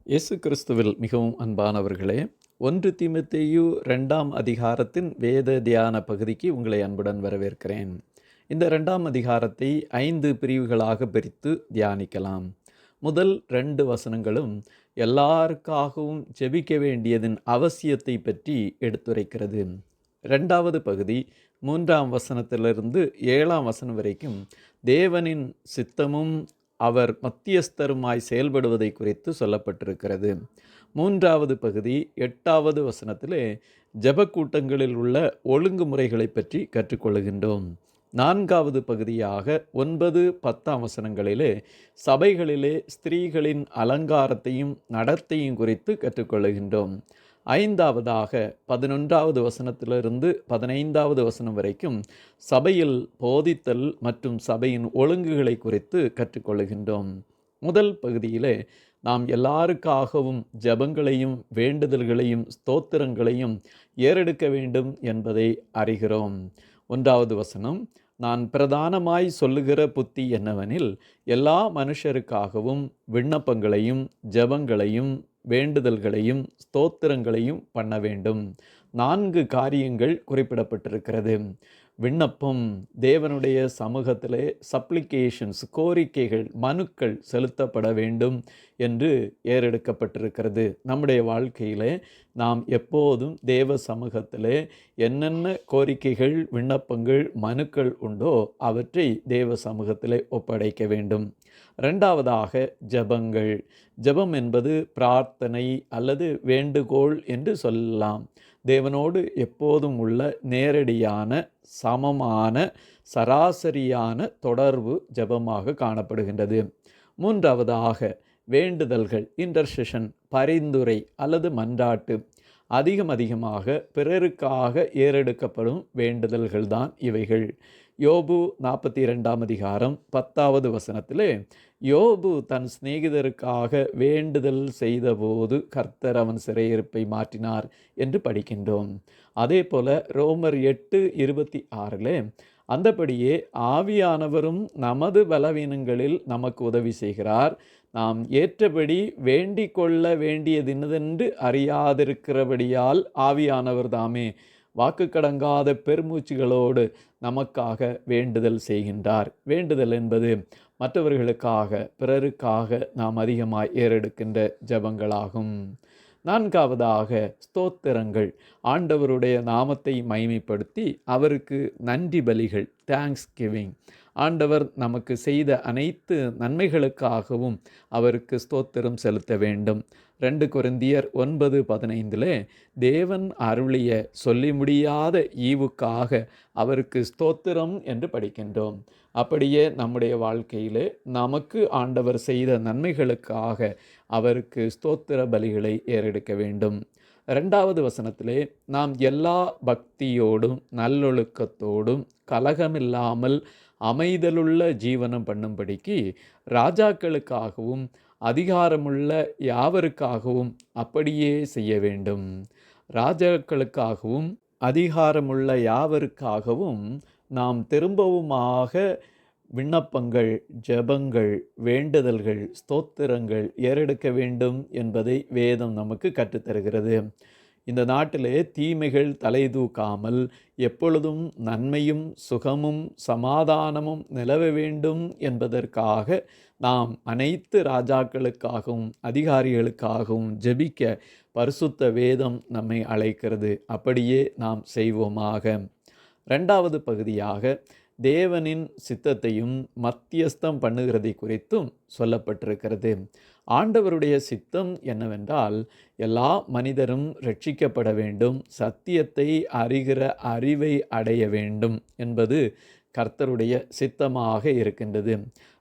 இயேசு கிறிஸ்துவில் மிகவும் அன்பானவர்களே, 1 தீமோத்தேயு 2ஆம் அதிகாரத்தின் வேத தியான பகுதிக்கு உங்களை அன்புடன் வரவேற்கிறேன். இந்த 2ஆம் அதிகாரத்தை 5 பிரிவுகளாக பிரித்து தியானிக்கலாம். முதல் 2 வசனங்களும் எல்லாருக்காகவும் ஜெபிக்க வேண்டியதன் அவசியத்தை பற்றி எடுத்துரைக்கிறது. 2வது பகுதி 3ஆம் வசனத்திலிருந்து 7ஆம் வசனம் வரைக்கும் தேவனின் சித்தமும் அவர் மத்தியஸ்தருமாய் செயல்படுவதை குறித்து சொல்லப்பட்டிருக்கிறது. 3வது பகுதி 8வது வசனத்திலே ஜெப கூட்டங்களில் உள்ள ஒழுங்குமுறைகளை பற்றி கற்றுக்கொள்கின்றோம். 4வது பகுதியாக 9, 10ஆம் வசனங்களிலே சபைகளிலே ஸ்திரீகளின் அலங்காரத்தையும் நடத்தையும் குறித்து கற்றுக்கொள்கின்றோம். 5வதாக 11வது வசனத்திலிருந்து 15வது வசனம் வரைக்கும் சபையில் போதித்தல் மற்றும் சபையின் ஒழுங்குகளை குறித்து கற்றுக்கொள்கின்றோம். முதல் பகுதியிலே நாம் எல்லாருக்காகவும் ஜெபங்களையும் வேண்டுதல்களையும் ஸ்தோத்திரங்களையும் ஏறெடுக்க வேண்டும் என்பதை அறிகிறோம். 1வது வசனம், நான் பிரதானமாய் சொல்லுகிற புத்தி என்னவெனில், எல்லா மனுஷருக்காகவும் விண்ணப்பங்களையும் ஜெபங்களையும் வேண்டுதல்களையும் ஸ்தோத்திரங்களையும் பண்ண வேண்டும். 4 காரியங்கள் குறிப்பிடப்பட்டிருக்கிறது. விண்ணப்பம், தேவனுடைய சமூகத்திலே சப்ளிகேஷன்ஸ், கோரிக்கைகள், மனுக்கள் செலுத்தப்பட வேண்டும் என்று ஏறெடுக்கப்பட்டிருக்கிறது. நம்முடைய வாழ்க்கையிலே நாம் எப்போதும் தேவ சமூகத்திலே என்னென்ன கோரிக்கைகள், விண்ணப்பங்கள், மனுக்கள் உண்டோ அவற்றை தேவ சமூகத்திலே ஒப்படைக்க வேண்டும். 2வதாக ஜெபங்கள். ஜெபம் என்பது பிரார்த்தனை அல்லது வேண்டுகோள் என்று சொல்லலாம். தேவனோடு எப்போதும் உள்ள நேரடியான, சமமான, சராசரியான தொடர்பு ஜெபமாக காணப்படுகின்றது. 3வதாக வேண்டுதல்கள், இன்டர்செஷன், பரிந்துரை அல்லது மன்றாட்டு. அதிகமாக பிறருக்காக ஏறெடுக்கப்படும் வேண்டுதல்கள் தான் இவைகள். யோபு 42ஆம் அதிகாரம் 10வது வசனத்திலே யோபு தன் சிநேகிதருக்காக வேண்டுதல் செய்தபோது கர்த்தர் அவன் சிறையிருப்பை மாற்றினார் என்று படிக்கின்றோம். அதே போல ரோமர் 8:26 அந்தபடியே ஆவியானவரும் நமது பலவீனங்களில் நமக்கு உதவி செய்கிறார், நாம் ஏற்றபடி வேண்டிக் கொள்ள வேண்டியதினதென்று அறியாதிருக்கிறபடியால் ஆவியானவர் தாமே வாக்குக்கடங்காத பெருமூச்சுகளோடு நமக்காக வேண்டுதல் செய்கின்றார். வேண்டுதல் என்பது மற்றவர்களுக்காக, பிறருக்காக நாம் அதிகமாய் ஏறெடுக்கின்ற ஜெபங்களாகும். 4வதாக ஸ்தோத்திரங்கள், ஆண்டவருடைய நாமத்தை மகிமைப்படுத்தி அவருக்கு நன்றி பலிகள், தேங்க்ஸ் கிவிங். ஆண்டவர் நமக்கு செய்த அனைத்து நன்மைகளுக்காகவும் அவருக்கு ஸ்தோத்திரம் செலுத்த வேண்டும். 2 கொரிந்தியர் 9:15 தேவன் அருளிய சொல்லி முடியாத ஈவுக்காக அவருக்கு ஸ்தோத்திரம் என்று படிக்கின்றோம். அப்படியே நம்முடைய வாழ்க்கையிலே நமக்கு ஆண்டவர் செய்த நன்மைகளுக்காக அவருக்கு ஸ்தோத்திர பலிகளை ஏறெடுக்க வேண்டும். 2வது வசனத்திலே நாம் எல்லா பக்தியோடும் நல்லொழுக்கத்தோடும் கலகமில்லாமல் அமைதலுள்ள ஜீவனம் பண்ணும்படிக்கு ராஜாக்களுக்காகவும் அதிகாரமுள்ள யாவருக்காகவும் அப்படியே செய்ய வேண்டும். ராஜாக்களுக்காகவும் அதிகாரமுள்ள யாவருக்காகவும் நாம் திரும்பவுமாக விண்ணப்பங்கள், ஜெபங்கள், வேண்டுதல்கள், ஸ்தோத்திரங்கள் ஏறெடுக்க வேண்டும் என்பதை வேதம் நமக்கு கற்றுத்தருகிறது. இந்த நாட்டிலே தீமைகள் தலை தூக்காமல் எப்பொழுதும் நன்மையும் சுகமும் சமாதானமும் நிலவ வேண்டும் என்பதற்காக நாம் அனைத்து ராஜாக்களுக்காகவும் அதிகாரிகளுக்காகவும் ஜெபிக்க பரிசுத்த வேதம் நம்மை அழைக்கிறது. அப்படியே நாம் செய்வோமாக. 2வது பகுதியாக தேவனின் சித்தத்தையும் மத்தியஸ்தம் பண்ணுகிறதை குறித்தும் சொல்லப்பட்டிருக்கிறது. ஆண்டவருடைய சித்தம் என்னவென்றால், எல்லா மனிதரும் ரட்சிக்கப்பட வேண்டும், சத்தியத்தை அறிகிற அறிவை அடைய வேண்டும் என்பது கர்த்தருடைய சித்தமாக இருக்கின்றது.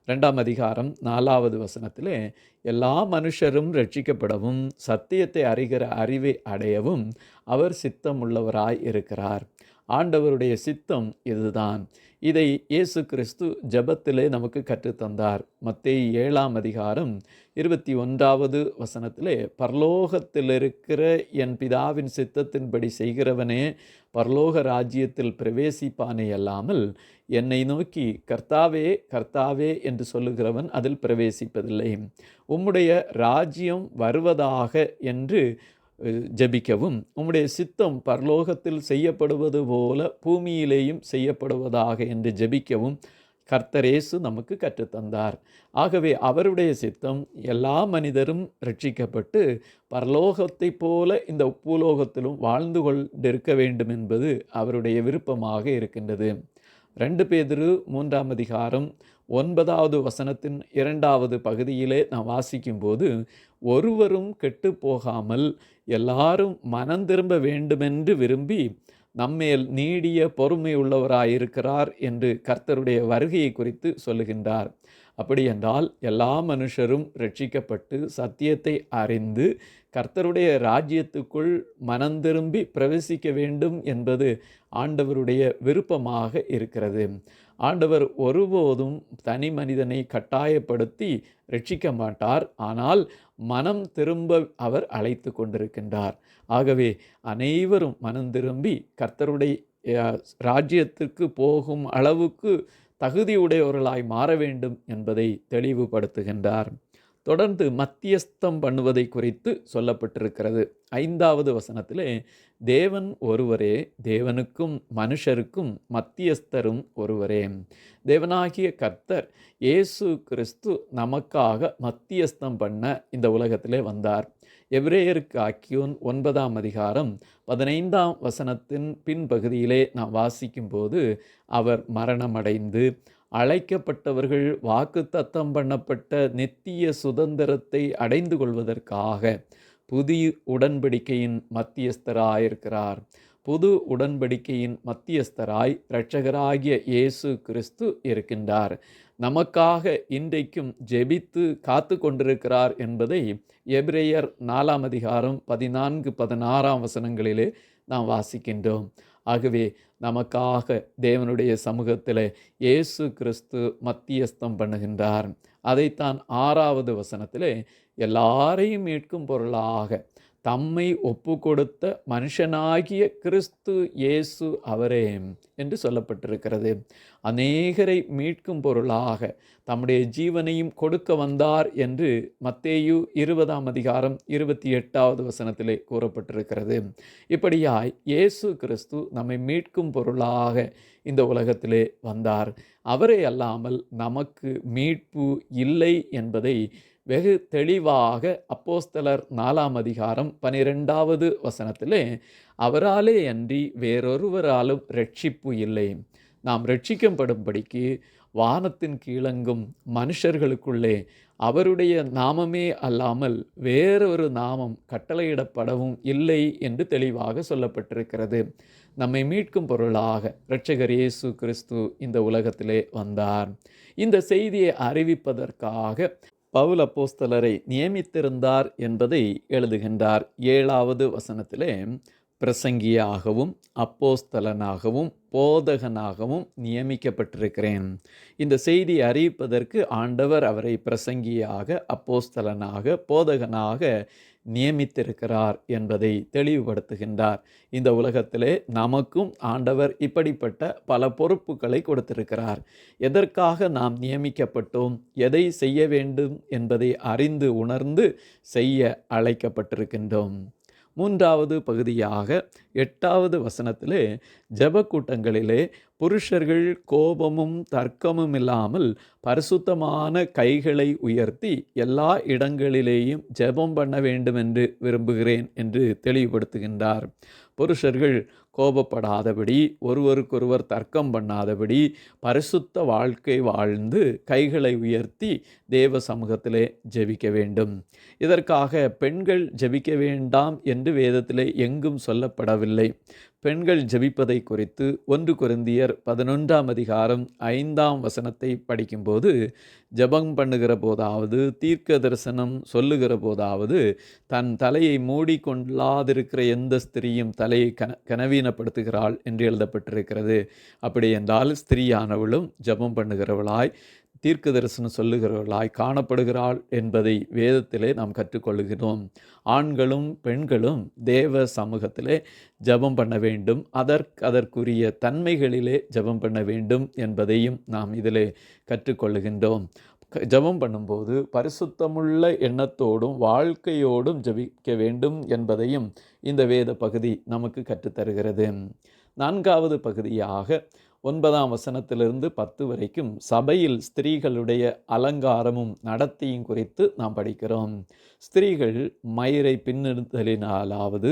2ஆம் அதிகாரம் 4வது வசனத்திலே எல்லா மனுஷரும் ரட்சிக்கப்படவும் சத்தியத்தை அறிகிற அறிவை அடையவும் அவர் சித்தம் உள்ளவராய் இருக்கிறார். ஆண்டவருடைய சித்தம் இதுதான். இதை இயேசு கிறிஸ்து ஜெபத்திலே நமக்கு கற்றுத்தந்தார். மத்தேயு 7ஆம் அதிகாரம் 21வது வசனத்திலே, பரலோகத்தில் இருக்கிற என் பிதாவின் சித்தத்தின்படி செய்கிறவனே பரலோக ராஜ்யத்தில் பிரவேசிப்பானே அல்லாமல் என்னை நோக்கி கர்த்தாவே கர்த்தாவே என்று சொல்லுகிறவன் அதில் பிரவேசிப்பதில்லை. உம்முடைய ராஜ்யம் வருவதாக என்று ஜெபிக்கவும், உம்முடைய சித்தம் பரலோகத்தில் செய்யப்படுவது போல பூமியிலேயும் செய்யப்படுவதாக என்று ஜெபிக்கவும் கர்த்தர் இயேசு நமக்கு கற்றுத்தந்தார். ஆகவே அவருடைய சித்தம் எல்லா மனிதரும் ரட்சிக்கப்பட்டு பரலோகத்தைப் போல இந்த பூலோகத்திலும் வாழ்ந்து கொண்டிருக்க வேண்டும் என்பது அவருடைய விருப்பமாக இருக்கின்றது. 2 பேதுரு 3ஆம் அதிகாரம் 9வது வசனத்தின் 2வது பகுதியிலே நாம் வாசிக்கும்போது, ஒருவரும் கெட்டு போகாமல் எல்லாரும் மனந்திரும்ப வேண்டுமென்று விரும்பி நம்மேல் நீடிய பொறுமை உள்ளவராயிருக்கிறார் என்று கர்த்தருடைய வருகையை குறித்து சொல்லுகின்றார். அப்படியென்றால் எல்லா மனுஷரும் ரட்சிக்கப்பட்டு சத்தியத்தை அறிந்து கர்த்தருடைய ராஜ்யத்துக்குள் மனந்திரும்பி பிரவேசிக்க வேண்டும் என்பது ஆண்டவருடைய விருப்பமாக இருக்கிறது. ஆண்டவர் ஒருபோதும் தனி மனிதனை கட்டாயப்படுத்தி ரட்சிக்க மாட்டார். ஆனால் மனம் திரும்ப அவர் அழைத்து கொண்டிருக்கின்றார். ஆகவே அனைவரும் மனம் திரும்பி கர்த்தருடைய ராஜ்யத்திற்கு போகும் அளவுக்கு தகுதியுடையவர்களாய் மாற வேண்டும் என்பதை தெளிவுபடுத்துகின்றார். தொடர்ந்து மத்தியஸ்தம் பண்ணுவதை குறித்து சொல்லப்பட்டிருக்கிறது. 5வது வசனத்திலே, தேவன் ஒருவரே, தேவனுக்கும் மனுஷருக்கும் மத்தியஸ்தரும் ஒருவரே. தேவனாகிய கர்த்தர் இயேசு கிறிஸ்து நமக்காக மத்தியஸ்தம் பண்ண இந்த உலகத்திலே வந்தார். எபிரேயருக்கு ஆக்கியோன் 9ஆம் அதிகாரம் 15ஆம் வசனத்தின் பின்பகுதியிலே நாம் வாசிக்கும்போது, அவர் மரணமடைந்து அழைக்கப்பட்டவர்கள் வாக்குத்தத்தம் பண்ணப்பட்ட நித்திய சுதந்திரத்தை அடைந்து கொள்வதற்காக புதிய உடன்படிக்கையின் மத்தியஸ்தராயிருக்கிறார். புது உடன்படிக்கையின் மத்தியஸ்தராய் இரட்சகராகிய இயேசு கிறிஸ்து இருக்கின்றார். நமக்காக இன்றைக்கும் ஜெபித்து காத்து கொண்டிருக்கிறார் என்பதை எபிரேயர் 4ஆம் அதிகாரம் 14-16ஆம் வசனங்களிலே நாம் வாசிக்கின்றோம். ஆகவே நமக்காக தேவனுடைய சமூகத்தில் இயேசு கிறிஸ்து மத்தியஸ்தம் பண்ணுகின்றார். அதைத்தான் 6வது வசனத்திலே, எல்லாரையும் மீட்கும் பொருளாக தம்மை ஒப்பு கொடுத்த மனுஷனாகிய கிறிஸ்து இயேசு அவரே என்று சொல்லப்பட்டிருக்கிறது. அநேகரை மீட்கும் பொருளாக தம்முடைய ஜீவனையும் கொடுக்க வந்தார் என்று மத்தேயு 20ஆம் அதிகாரம் 28வது வசனத்திலே கூறப்பட்டிருக்கிறது. இப்படியாய் இயேசு கிறிஸ்து நம்மை மீட்கும் பொருளாக இந்த உலகத்திலே வந்தார். அவரே அல்லாமல் நமக்கு மீட்பு இல்லை என்பதை வெகு தெளிவாக அப்போஸ்தலர் 4ஆம் அதிகாரம் 12வது வசனத்திலே, அவராலே அன்றி வேறொருவராலும் இரட்சிப்பு இல்லை, நாம் இரட்சிக்கப்படும்படிக்கு வானத்தின் கீழெங்கும் மனுஷர்களுக்குள்ளே அவருடைய நாமமே அல்லாமல் வேறொரு நாமம் கட்டளையிடப்படவும் இல்லை என்று தெளிவாக சொல்லப்பட்டிருக்கிறது. நம்மை மீட்கும் பொருளாக இரட்சகர் இயேசு கிறிஸ்து இந்த உலகத்திலே வந்தார். இந்த செய்தியை அறிவிப்பதற்காக பவுல் அப்போஸ்தலரை நியமித்திருந்தார் என்பதை எழுதுகின்றார். 7வது வசனத்திலே, பிரசங்கியாகவும் அப்போஸ்தலனாகவும் போதகனாகவும் நியமிக்கப்பட்டிருக்கிறேன். இந்த செய்தியை அறிவிப்பதற்கு ஆண்டவர் அவரை பிரசங்கியாக, அப்போஸ்தலனாக, போதகனாக நியமித்திருக்கிறார் என்பதை தெளிவுபடுத்துகின்றார். இந்த உலகத்திலே நமக்கும் ஆண்டவர் இப்படிப்பட்ட பல பொறுப்புகளை கொடுத்திருக்கிறார். எதற்காக நாம் நியமிக்கப்பட்டோம், எதை செய்ய வேண்டும் என்பதை அறிந்து உணர்ந்து செய்ய அழைக்கப்பட்டிருக்கின்றோம். 3வது பகுதியாக 8வது வசனத்திலே, ஜெபக்கூட்டங்களிலே புருஷர்கள் கோபமும் தர்க்கமும் இல்லாமல் பரிசுத்தமான கைகளை உயர்த்தி எல்லா இடங்களிலேயும் ஜெபம் பண்ண வேண்டும் என்று விரும்புகிறேன் என்று தெளிவுபடுத்துகின்றார். புருஷர்கள் கோபப்படாதபடி, ஒருவருக்கொருவர் தர்க்கம் பண்ணாதபடி பரிசுத்த வாழ்க்கை வாழ்ந்து கைகளை உயர்த்தி தேவ சமூகத்திலே ஜெபிக்க வேண்டும். இதற்காக பெண்கள் ஜெபிக்க வேண்டாம் என்று வேதத்திலே எங்கும் சொல்லப்படவில்லை. பெண்கள் ஜெபிப்பதை குறித்து 1 கொரிந்தியர் 11ஆம் அதிகாரம் 5ஆம் வசனத்தை படிக்கும்போது, ஜெபம் பண்ணுகிற போதாவது, தீர்க்க தரிசனம் சொல்லுகிற போதாவது, தன் தலையை மூடிக்கொள்ளாதிருக்கிற எந்த ஸ்திரீயும் தலையை கனவீனப்படுத்துகிறாள் என்று எழுதப்பட்டிருக்கிறது. அப்படி என்றால் ஸ்திரீயானவளும் ஜெபம் பண்ணுகிறவளாய், தீர்க்க தரிசனம் சொல்லுகிறவர்களாய் காணப்படுகிறாள் என்பதை வேதத்திலே நாம் கற்றுக்கொள்கிறோம். ஆண்களும் பெண்களும் தேவ சமூகத்திலே ஜெபம் பண்ண வேண்டும், அதற்குரிய தன்மைகளிலே ஜெபம் பண்ண வேண்டும் என்பதையும் நாம் இதிலே கற்றுக்கொள்ளுகின்றோம். ஜெபம் பண்ணும்போது பரிசுத்தமுள்ள எண்ணத்தோடும் வாழ்க்கையோடும் ஜெபிக்க வேண்டும் என்பதையும் இந்த வேத பகுதி நமக்கு கற்றுத்தருகிறது. 4வது பகுதியாக 9ஆம் வசனத்திலிருந்து 10 வரைக்கும் சபையில் ஸ்திரீகளுடைய அலங்காரமும் நடத்தையும் குறித்து நாம் படிக்கிறோம். ஸ்திரீகள் மயிரை பின்னிடுதலினாலாவது,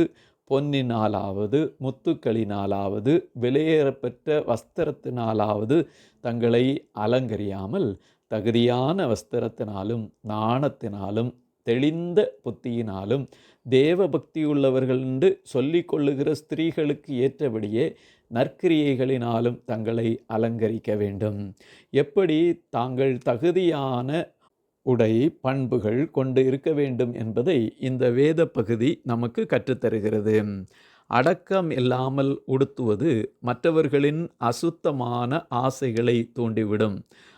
பொன்னினாலாவது, முத்துக்களினாலாவது, விலையேறப்பெற்ற வஸ்திரத்தினாலாவது தங்களை அலங்கரியாமல், தகுதியான வஸ்திரத்தினாலும் நாணத்தினாலும் தெளிந்த புத்தியினாலும் தேவ பக்தியுள்ளவர்கள் என்று சொல்லிக் கொள்ளுகிற ஸ்திரீகளுக்கு ஏற்றபடியே நற்கிரியைகளினாலும் தங்களை அலங்கரிக்க வேண்டும். எப்படி தாங்கள் தகுதியான உடை பண்புகள் கொண்டு இருக்க வேண்டும் என்பதை இந்த வேத பகுதி நமக்கு கற்றுத்தருகிறது. அடக்கம் இல்லாமல் உடுத்துவது மற்றவர்களின் அசுத்தமான ஆசைகளை தூண்டிவிடும்.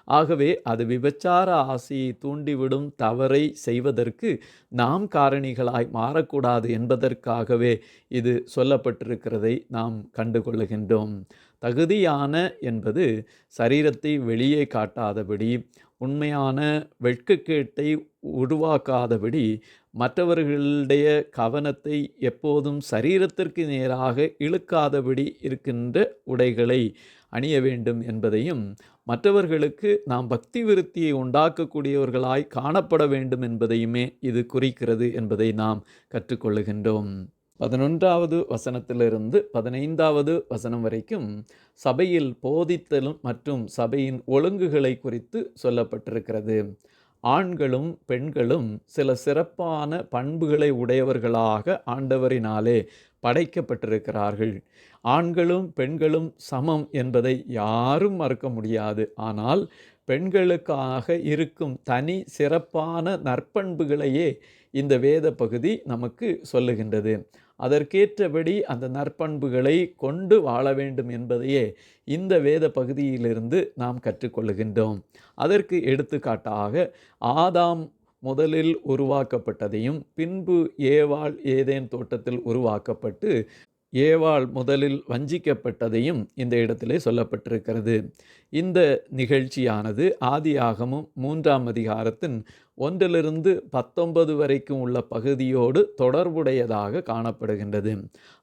ஆகவே அது விபச்சார ஆசையை தூண்டிவிடும் தவறை செய்வதற்கு நாம் காரணிகளாய் மாறக்கூடாது என்பதற்காகவே இது சொல்லப்பட்டிருக்கிறதை நாம் கண்டுகொள்ளுகின்றோம். தகுதியான என்பது சரீரத்தை வெளியே காட்டாதபடி, உண்மையான வெட்கக்கேட்டை உருவாக்காதபடி, மற்றவர்களுடைய கவனத்தை எப்போதும் சரீரத்திற்கு நேராக இழுக்காதபடி இருக்கின்ற உடைகளை அணிய வேண்டும் என்பதையும், மற்றவர்களுக்கு நாம் பக்தி விருத்தியை உண்டாக்கக்கூடியவர்களாய் காணப்பட வேண்டும் என்பதையுமே இது குறிக்கிறது என்பதை நாம் கற்றுக்கொள்ளுகின்றோம். 11வது வசனத்திலிருந்து 15வது வசனம் வரைக்கும் சபையில் போதித்தலும் மற்றும் சபையின் ஒழுங்குகளை குறித்து சொல்லப்பட்டிருக்கிறது. ஆண்களும் பெண்களும் சில சிறப்பான பண்புகளை உடையவர்களாக ஆண்டவரினாலே படைக்கப்பட்டிருக்கிறார்கள். ஆண்களும் பெண்களும் சமம் என்பதை யாரும் மறுக்க முடியாது. ஆனால் பெண்களுக்காக இருக்கும் தனி சிறப்பான நற்பண்புகளையே இந்த வேத பகுதி நமக்கு சொல்லுகின்றது. அதற்கேற்றபடி அந்த நற்பண்புகளை கொண்டு வாழ வேண்டும் என்பதையே இந்த வேத பகுதியிலிருந்து நாம் கற்றுக்கொள்ளுகின்றோம். அதற்கு எடுத்துக்காட்டாக ஆதாம் முதலில் உருவாக்கப்பட்டதையும், பின்பு ஏவாள் ஏதேன் தோட்டத்தில் உருவாக்கப்பட்டு ஏவாள் முதலில் வஞ்சிக்கப்பட்டதையும் இந்த இடத்திலே சொல்லப்பட்டிருக்கிறது. இந்த நிகழ்ச்சியானது ஆதியாகமம் 3ஆம் அதிகாரத்தின் 1 19 வரைக்கும் உள்ள பகுதியோடு தொடர்புடையதாக காணப்படுகின்றது.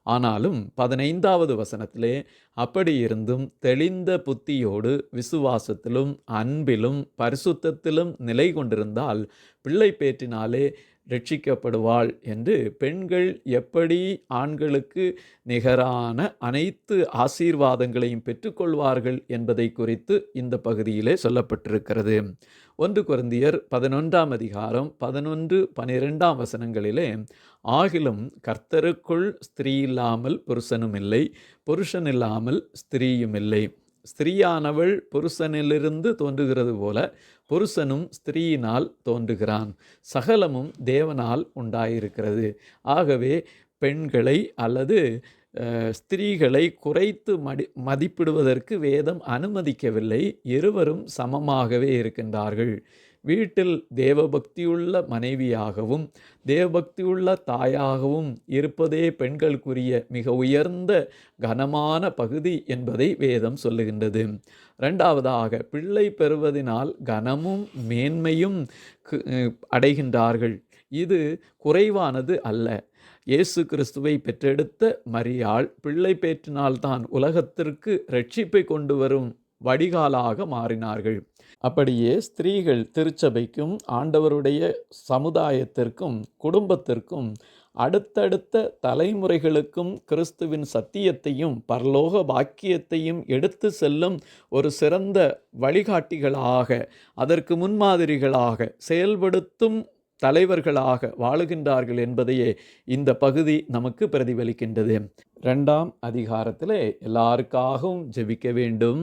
ஆனாலும் 15வது வசனத்திலே அப்படி இருந்தும் தெளிந்த புத்தியோடு விசுவாசத்திலும் அன்பிலும் பரிசுத்தத்திலும் நிலை கொண்டிருந்தால் பிள்ளை பேற்றினாலே ரட்சிக்கப்படுவாள் என்று, பெண்கள் எப்படி ஆண்களுக்கு நிகரான அனைத்து ஆசீர்வாதங்களையும் பெற்றுக்கொள்வார்கள் என்பதை குறித்து இந்த பகுதியிலே சொல்லப்பட்டிருக்கிறது. 1 கொரிந்தியர் 11ஆம் அதிகாரம் 11, 12ஆம் வசனங்களிலே, ஆகிலும் கர்த்தருக்குள் ஸ்திரீ இல்லாமல் புருஷனும் இல்லை, புருஷன் இல்லாமல் ஸ்திரீயும் இல்லை. ஸ்திரீயானவள் புருஷனிலிருந்து தோன்றுகிறது போல புருஷனும் ஸ்திரீயினால் தோன்றுகிறான். சகலமும் தேவனால் உண்டாயிருக்கிறது. ஆகவே பெண்களை அல்லது ஸ்திரீகளை குறைத்து மதிப்பிடுவதற்கு வேதம் அனுமதிக்கவில்லை. இருவரும் சமமாகவே இருக்கின்றார்கள். வீட்டில் தேவபக்தியுள்ள மனைவியாகவும் தேவபக்தியுள்ள தாயாகவும் இருப்பதே பெண்களுக்குரிய மிக உயர்ந்த கனமான பகுதி என்பதை வேதம் சொல்லுகின்றது. 2வதாக, பிள்ளை பெறுவதனால் கனமும் மேன்மையும் அடைகின்றார்கள். இது குறைவானது அல்ல. இயேசு கிறிஸ்துவை பெற்றெடுத்த மரியாள் பிள்ளை பேற்றினால்தான் உலகத்திற்கு இரட்சிப்பை கொண்டு வரும் வடிகாலாக மாறினார்கள். அப்படியே ஸ்திரீகள் திருச்சபைக்கும் ஆண்டவருடைய சமுதாயத்திற்கும் குடும்பத்திற்கும் அடுத்தடுத்த தலைமுறைகளுக்கும் கிறிஸ்துவின் சத்தியத்தையும் பரலோக பாக்கியத்தையும் எடுத்து செல்லும் ஒரு சிறந்த வழிகாட்டிகளாக, அதற்கு முன்மாதிரிகளாக செயல்படுத்தும் தலைவர்களாக வாழுகின்றார்கள் என்பதையே இந்த பகுதி நமக்கு பிரதிபலிக்கின்றது. 2ஆம் அதிகாரத்திலே எல்லாருக்காகவும் ஜெபிக்க வேண்டும்.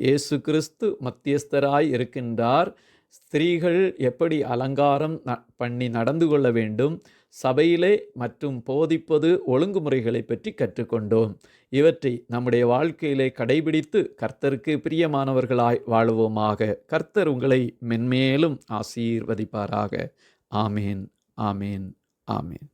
இயேசு கிறிஸ்து மத்தியஸ்தராய் இருக்கின்றார். ஸ்திரீகள் எப்படி அலங்காரம் பண்ணி நடந்து கொள்ள வேண்டும், சபையிலே மற்றும் போதிப்பது ஒழுங்குமுறைகளை பற்றி கற்றுக்கொண்டோம். இவற்றை நம்முடைய வாழ்க்கையிலே கடைபிடித்து கர்த்தருக்கு பிரியமானவர்களாய் வாழுவோமாக. கர்த்தர் உங்களை மென்மேலும் ஆசீர்வதிப்பாராக. ஆமேன், ஆமேன், ஆமேன்.